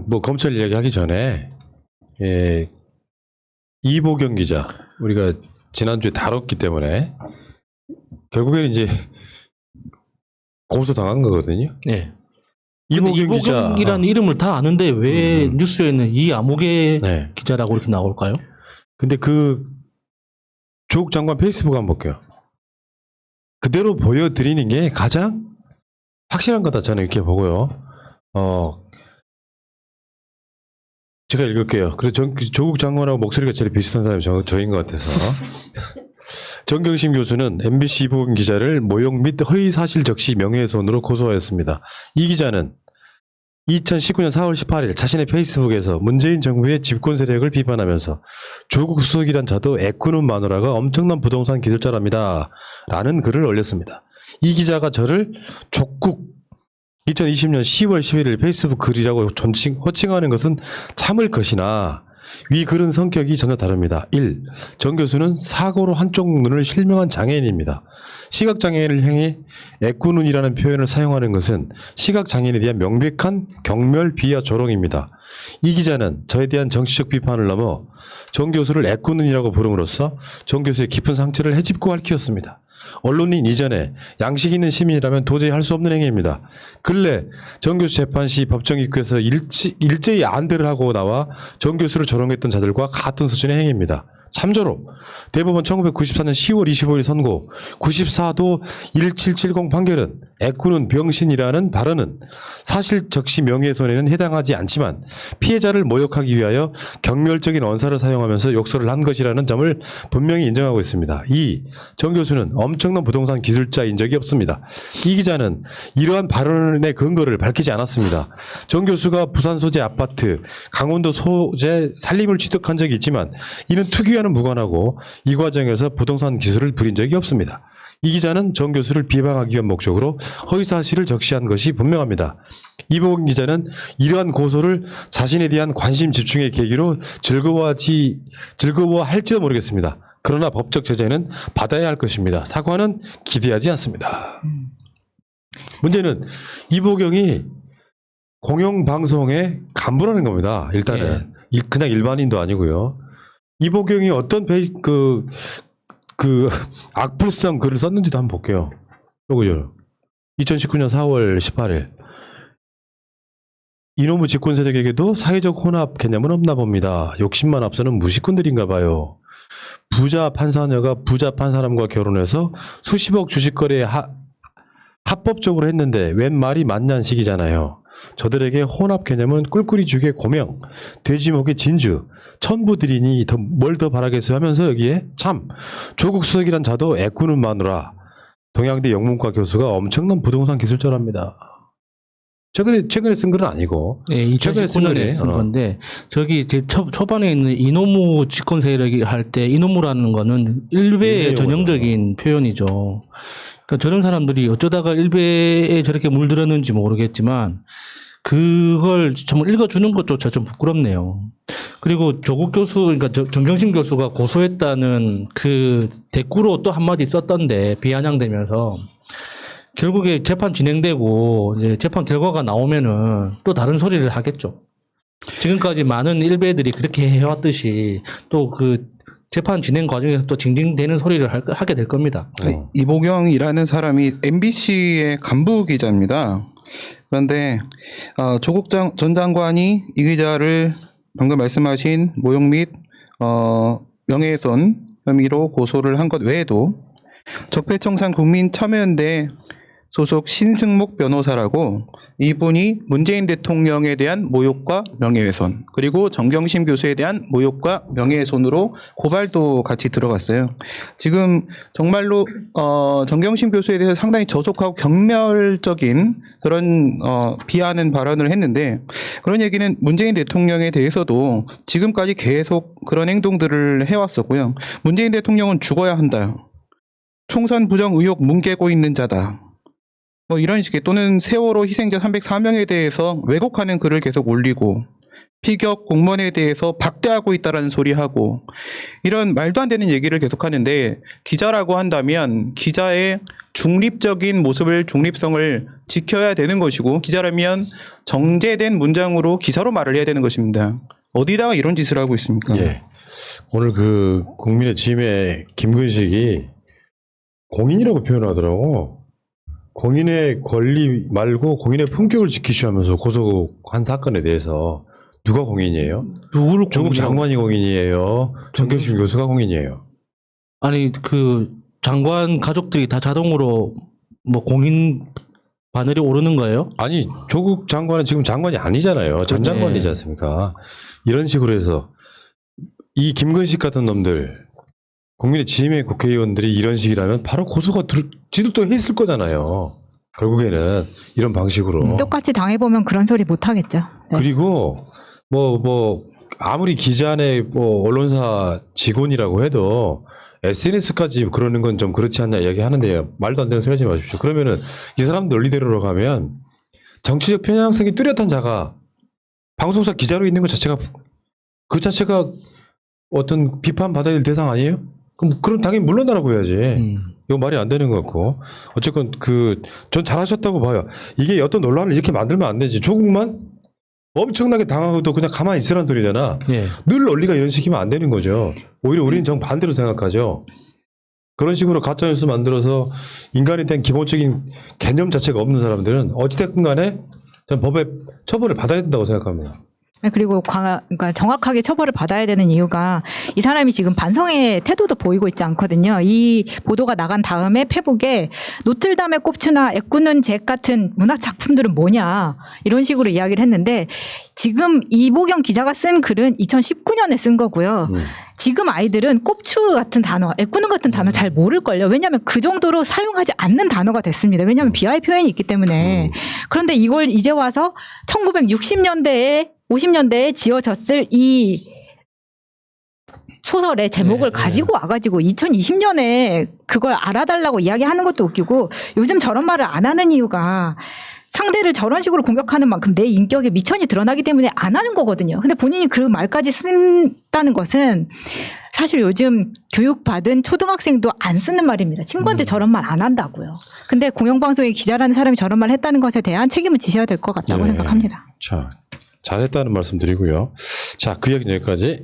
뭐 검찰 이야기하기 전에 이보경 기자 우리가 지난주에 다뤘기 때문에 결국에는 이제 고소당한 거거든요. 네. 이보경 기자 이보경이라는 이름을 다 아는데 왜 뉴스에는 이 아무개 네. 기자라고 이렇게 나올까요? 근데 그 조국 장관 페이스북 한번 볼게요. 그대로 보여드리는 게 가장 확실한 거다 저는 이렇게 보고요. 제가 읽을게요. 그리고 조국 장관하고 목소리가 제일 비슷한 사람이 저인 것 같아서. 정경심 교수는 MBC 이보경 기자를 모욕 및 허위 사실 적시 명예훼손으로 고소하였습니다. 이 기자는 2019년 4월 18일 자신의 페이스북에서 문재인 정부의 집권 세력을 비판하면서 조국 수석이란 자도 애꾸는 마누라가 엄청난 부동산 기술자랍니다. 라는 글을 올렸습니다. 이 기자가 저를 족국 2020년 10월 11일 페이스북 글이라고 호칭하는 것은 참을 것이나 위 글은 성격이 전혀 다릅니다. 1. 정 교수는 사고로 한쪽 눈을 실명한 장애인입니다. 시각장애인을 향해 애꾸눈이라는 표현을 사용하는 것은 시각장애인에 대한 명백한 경멸, 비하, 조롱입니다. 이 기자는 저에 대한 정치적 비판을 넘어 정 교수를 애꾸눈이라고 부름으로써 정 교수의 깊은 상처를 헤집고 핥히었습니다. 언론인 이전에 양식 있는 시민이라면 도저히 할 수 없는 행위입니다. 근래 정 교수 재판 시 법정 입구에서 일제히 안대를 하고 나와 정 교수를 조롱했던 자들과 같은 수준의 행위입니다. 참조로 대법원 1994년 10월 25일 선고 94도 1770 판결은 애꾸는 병신이라는 발언은 사실 적시 명예훼손에는 해당하지 않지만 피해자를 모욕하기 위하여 경멸적인 언사를 사용하면서 욕설을 한 것이라는 점을 분명히 인정하고 있습니다. 2. 정 교수는 엄청난 부동산 기술자인 적이 없습니다. 이 기자는 이러한 발언의 근거를 밝히지 않았습니다. 정 교수가 부산 소재 아파트, 강원도 소재 산림을 취득한 적이 있지만 이는 투기와는 무관하고 이 과정에서 부동산 기술을 부린 적이 없습니다. 이 기자는 정 교수를 비방하기 위한 목적으로 허위사실을 적시한 것이 분명합니다. 이보경 기자는 이러한 고소를 자신에 대한 관심 집중의 계기로 즐거워할지도 모르겠습니다. 그러나 법적 제재는 받아야 할 것입니다. 사과는 기대하지 않습니다. 문제는 이보경이 공영방송의 간부라는 겁니다. 일단은 그냥 일반인도 아니고요. 이보경이 어떤 악플성 글을 썼는지도 한번 볼게요. 요거요. 2019년 4월 18일. 이놈의 집권 세력에게도 사회적 혼합 개념은 없나 봅니다. 욕심만 앞서는 무식꾼들인가 봐요. 부자 판사녀가 부자 판사람과 결혼해서 수십억 주식 거래에 합법적으로 했는데 웬 말이 맞냐는 식이잖아요. 저들에게 혼합 개념은 꿀꿀이 죽의 고명, 돼지목의 진주, 천부들이니 뭘 더 바라겠어요 하면서 여기에 참 조국 수석이란 자도 애꾸는 마누라 동양대 영문과 교수가 엄청난 부동산 기술자랍니다. 최근에 쓴 글은 아니고 네, 2019년에 쓴 건데 저기 제 초반에 있는 이노무 집권 세력이 할 때 이노무라는 거는 일베의 전형적인 표현이죠. 그러니까 저런 사람들이 어쩌다가 일베에 저렇게 물들었는지 모르겠지만 그걸 정말 읽어주는 것조차 좀 부끄럽네요. 그리고 조국 교수, 그러니까 정경심 교수가 고소했다는 그 대꾸로 또 한마디 썼던데 비아냥대면서 결국에 재판 진행되고 이제 재판 결과가 나오면은 또 다른 소리를 하겠죠. 지금까지 많은 일베들이 그렇게 해왔듯이 또 그 재판 진행 과정에서 또 징징대는 소리를 하게 될 겁니다. 이보경이라는 사람이 MBC의 간부 기자입니다. 그런데 조국 전 장관이 이 기자를 방금 말씀하신 모욕 및 명예훼손 혐의로 고소를 한 것 외에도 적폐청산 국민참여연대 소속 신승목 변호사라고 이분이 문재인 대통령에 대한 모욕과 명예훼손 그리고 정경심 교수에 대한 모욕과 명예훼손으로 고발도 같이 들어갔어요. 지금 정말로 정경심 교수에 대해서 상당히 저속하고 경멸적인 그런 비하하는 발언을 했는데 그런 얘기는 문재인 대통령에 대해서도 지금까지 계속 그런 행동들을 해왔었고요. 문재인 대통령은 죽어야 한다. 총선 부정 의혹 뭉개고 있는 자다. 뭐 이런 식의 또는 세월호 희생자 304명에 대해서 왜곡하는 글을 계속 올리고 피격 공무원에 대해서 박대하고 있다라는 소리하고 이런 말도 안 되는 얘기를 계속하는데 기자라고 한다면 기자의 중립적인 모습을 중립성을 지켜야 되는 것이고 기자라면 정제된 문장으로 기사로 말을 해야 되는 것입니다. 어디다가 이런 짓을 하고 있습니까? 예. 오늘 그 국민의 짐의 김근식이 공인이라고 표현하더라고. 공인의 권리 말고 공인의 품격을 지키시하면서 고소한 사건에 대해서 누가 공인이에요? 누구를 조국 공인이라고- 장관이 공인이에요. 정경심 교수가 공인이에요. 아니 그 장관 가족들이 다 자동으로 뭐 공인 바늘이 오르는 거예요? 아니 조국 장관은 지금 장관이 아니잖아요. 전 네. 장관이지 않습니까? 이런 식으로 해서 이 김근식 같은 놈들 국민의 지임의 국회의원들이 이런 식이라면 바로 고소가 지도 또 했을 거잖아요. 결국에는 이런 방식으로. 똑같이 당해보면 그런 소리 못 하겠죠. 네. 그리고 뭐 아무리 기자네 뭐 언론사 직원이라고 해도 SNS까지 그러는 건 좀 그렇지 않냐 이야기하는데요. 말도 안 되는 소리 하지 마십시오. 그러면은 이 사람 논리대로로 가면 정치적 편향성이 뚜렷한 자가 방송사 기자로 있는 것 자체가 그 자체가 어떤 비판받아야 될 대상 아니에요? 그럼 당연히 물러나라고 해야지. 이거 말이 안 되는 것 같고. 어쨌건 전 잘하셨다고 봐요. 이게 어떤 논란을 이렇게 만들면 안 되지. 조국만 엄청나게 당하고도 그냥 가만히 있으라는 소리잖아. 예. 늘 논리가 이런 식이면 안 되는 거죠. 오히려 우리는 정반대로 생각하죠. 그런 식으로 가짜뉴스 만들어서 인간에 대한 기본적인 개념 자체가 없는 사람들은 어찌됐건 간에 저는 법에 처벌을 받아야 된다고 생각합니다. 그리고 그러니까 정확하게 처벌을 받아야 되는 이유가 이 사람이 지금 반성의 태도도 보이고 있지 않거든요. 이 보도가 나간 다음에 페북에 노틀담의 꼽추나 애꾸는 잭 같은 문학 작품들은 뭐냐 이런 식으로 이야기를 했는데 지금 이보경 기자가 쓴 글은 2019년에 쓴 거고요. 지금 아이들은 꼽추 같은 단어, 애꾸는 같은 단어 잘 모를걸요. 왜냐하면 그 정도로 사용하지 않는 단어가 됐습니다. 왜냐하면 비하의 표현이 있기 때문에. 그런데 이걸 이제 와서 1960년대에 50년대에 지어졌을 이 소설의 제목을 가지고 와가지고 2020년에 그걸 알아달라고 이야기하는 것도 웃기고 요즘 저런 말을 안 하는 이유가 상대를 저런 식으로 공격하는 만큼 내 인격에 미천이 드러나기 때문에 안 하는 거거든요. 근데 본인이 그 말까지 쓴다는 것은 사실 요즘 교육받은 초등학생도 안 쓰는 말입니다. 친구한테 저런 말 안 한다고요. 근데 공영방송의 기자라는 사람이 저런 말 했다는 것에 대한 책임을 지셔야 될 것 같다고 예. 생각합니다. 자, 잘했다는 말씀 드리고요. 자, 그 얘기는 여기까지.